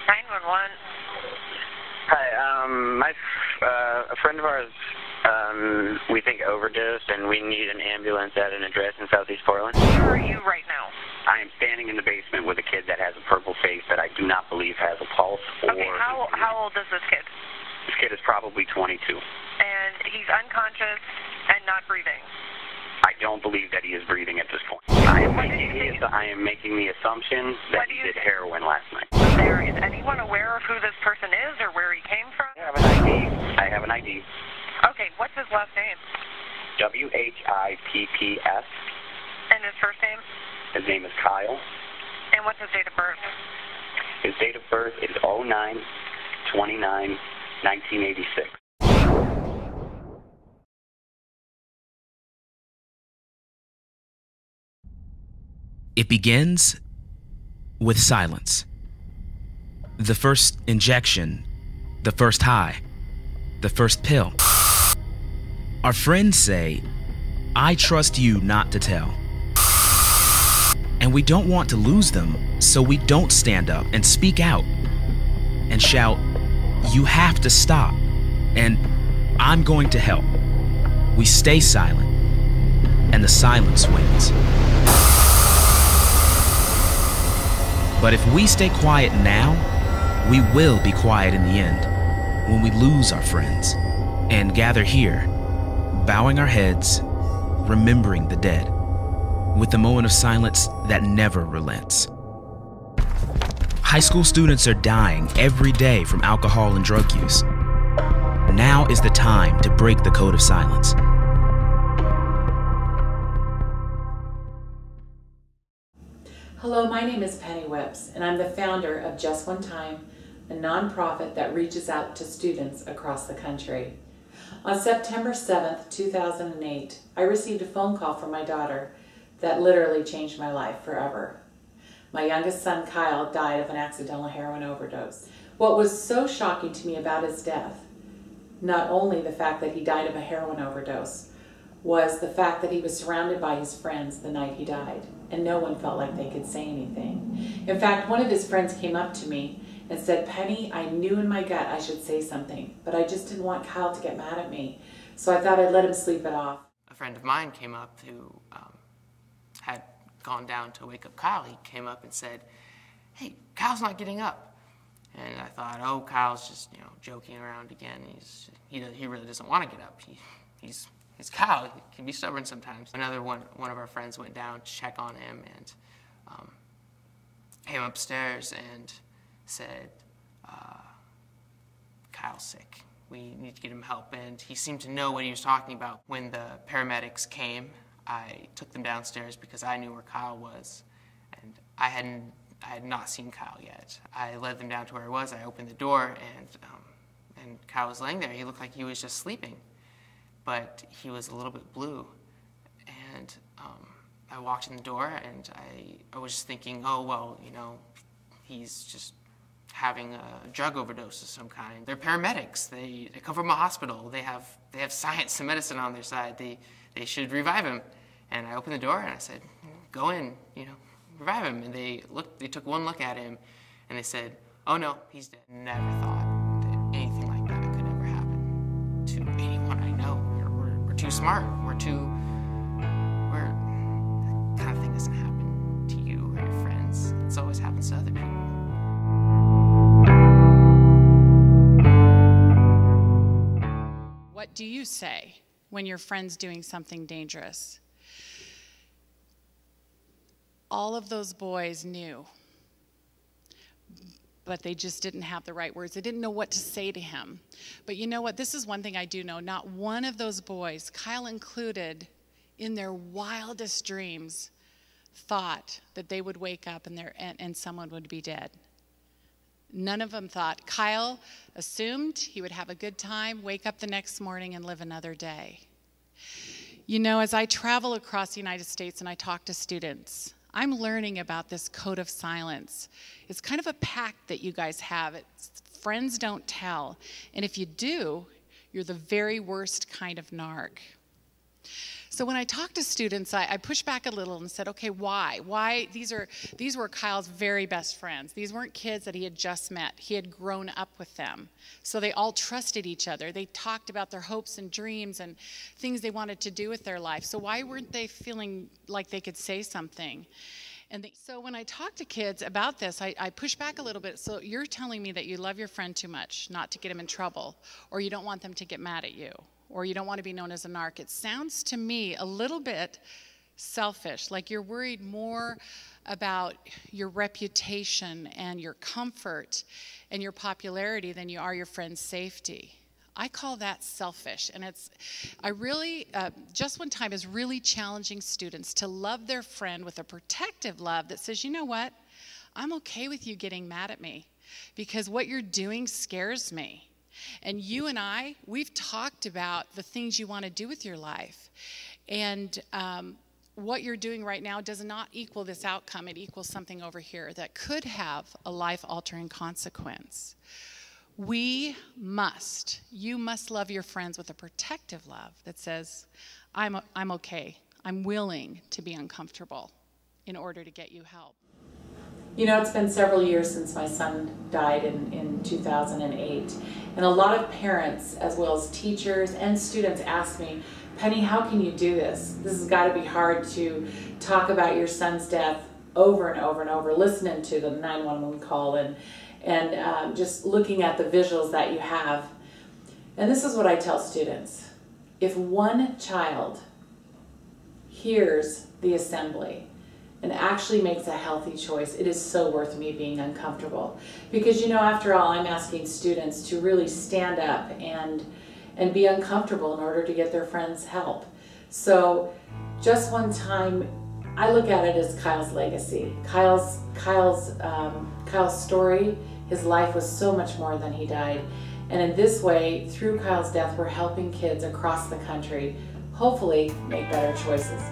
911. Hi, a friend of ours, we think overdosed, and we need an ambulance at an address in Southeast Portland. Where are you right now? I am standing in the basement with a kid that has a purple face that I do not believe has a pulse. Okay, how old is this kid? This kid is probably 22. And he's unconscious and not breathing. I don't believe that he is breathing at this point. I am making the assumption that he did heroin last night. Is anyone aware of who this person is or where he came from? I have an ID. Okay, what's his last name? W-H-I-P-P-S. And his first name? His name is Kyle. And what's his date of birth? His date of birth is 09/29/1986. It begins with silence. The first injection, the first high, the first pill. Our friends say, "I trust you not to tell." And we don't want to lose them, so we don't stand up and speak out and shout, "You have to stop," and "I'm going to help." We stay silent, and the silence wins. But if we stay quiet now, we will be quiet in the end, when we lose our friends and gather here, bowing our heads, remembering the dead, with the moment of silence that never relents. High school students are dying every day from alcohol and drug use. Now is the time to break the code of silence. Hello, my name is Penny Whips, and I'm the founder of Just1x, a nonprofit that reaches out to students across the country. On September 7th, 2008, I received a phone call from my daughter that literally changed my life forever. My youngest son, Kyle, died of an accidental heroin overdose. What was so shocking to me about his death, not only the fact that he died of a heroin overdose, was the fact that he was surrounded by his friends the night he died, and no one felt like they could say anything. In fact, one of his friends came up to me and said, "Penny, I knew in my gut I should say something, but I just didn't want Kyle to get mad at me, so I thought I'd let him sleep it off." A friend of mine came up who had gone down to wake up Kyle. He came up and said, "Hey, Kyle's not getting up." And I thought, oh, Kyle's just, joking around again. He really doesn't want to get up. He's Kyle. He can be stubborn sometimes. Another one of our friends went down to check on him and came upstairs and said, "Kyle's sick. We need to get him help." And he seemed to know what he was talking about. When the paramedics came, I took them downstairs because I knew where Kyle was, and I had not seen Kyle yet. I led them down to where he was. I opened the door, and Kyle was laying there. He looked like he was just sleeping, but he was a little bit blue. And I walked in the door, and I was just thinking, oh, well, he's just having a drug overdose of some kind. They're paramedics. They come from a hospital. They have science and medicine on their side. They should revive him. And I opened the door and I said, "Go in, revive him." And they took one look at him and they said, "Oh no, he's dead." Never thought that anything like that could ever happen to anyone I know. We're too smart. That kind of thing doesn't happen to you or your friends. It always happens to other people. What do you say when your friend's doing something dangerous? All of those boys knew, but they just didn't have the right words. They didn't know what to say to him. But you know what? This is one thing I do know. Not one of those boys, Kyle included, in their wildest dreams, thought that they would wake up and someone would be dead. None of them thought. Kyle assumed he would have a good time, wake up the next morning, and live another day. As I travel across the United States and I talk to students, I'm learning about this code of silence. It's kind of a pact that you guys have. It's friends don't tell. And if you do, you're the very worst kind of narc. So when I talked to students, I pushed back a little and said, okay, why? Why? These were Kyle's very best friends. These weren't kids that he had just met. He had grown up with them. So they all trusted each other. They talked about their hopes and dreams and things they wanted to do with their life. So why weren't they feeling like they could say something? So when I talk to kids about this, I push back a little bit. So you're telling me that you love your friend too much not to get him in trouble, or you don't want them to get mad at you, or you don't want to be known as a narc. It sounds to me a little bit selfish, like you're worried more about your reputation and your comfort and your popularity than you are your friend's safety. I call that selfish, and Just One Time is really challenging students to love their friend with a protective love that says, you know what, I'm okay with you getting mad at me because what you're doing scares me. And you and we've talked about the things you want to do with your life. And what you're doing right now does not equal this outcome. It equals something over here that could have a life-altering consequence. You must love your friends with a protective love that says, I'm okay. I'm willing to be uncomfortable in order to get you help. You know, it's been several years since my son died in 2008. And a lot of parents, as well as teachers and students, ask me, Penny, how can you do this? This has got to be hard to talk about your son's death over and over and over, listening to the 911 call and just looking at the visuals that you have. And this is what I tell students. If one child hears the assembly and actually makes a healthy choice, it is so worth me being uncomfortable. Because, you know, after all, I'm asking students to really stand up and be uncomfortable in order to get their friends help. So Just One Time, I look at it as Kyle's legacy. Kyle's story, his life was so much more than he died. And in this way, through Kyle's death, we're helping kids across the country hopefully make better choices.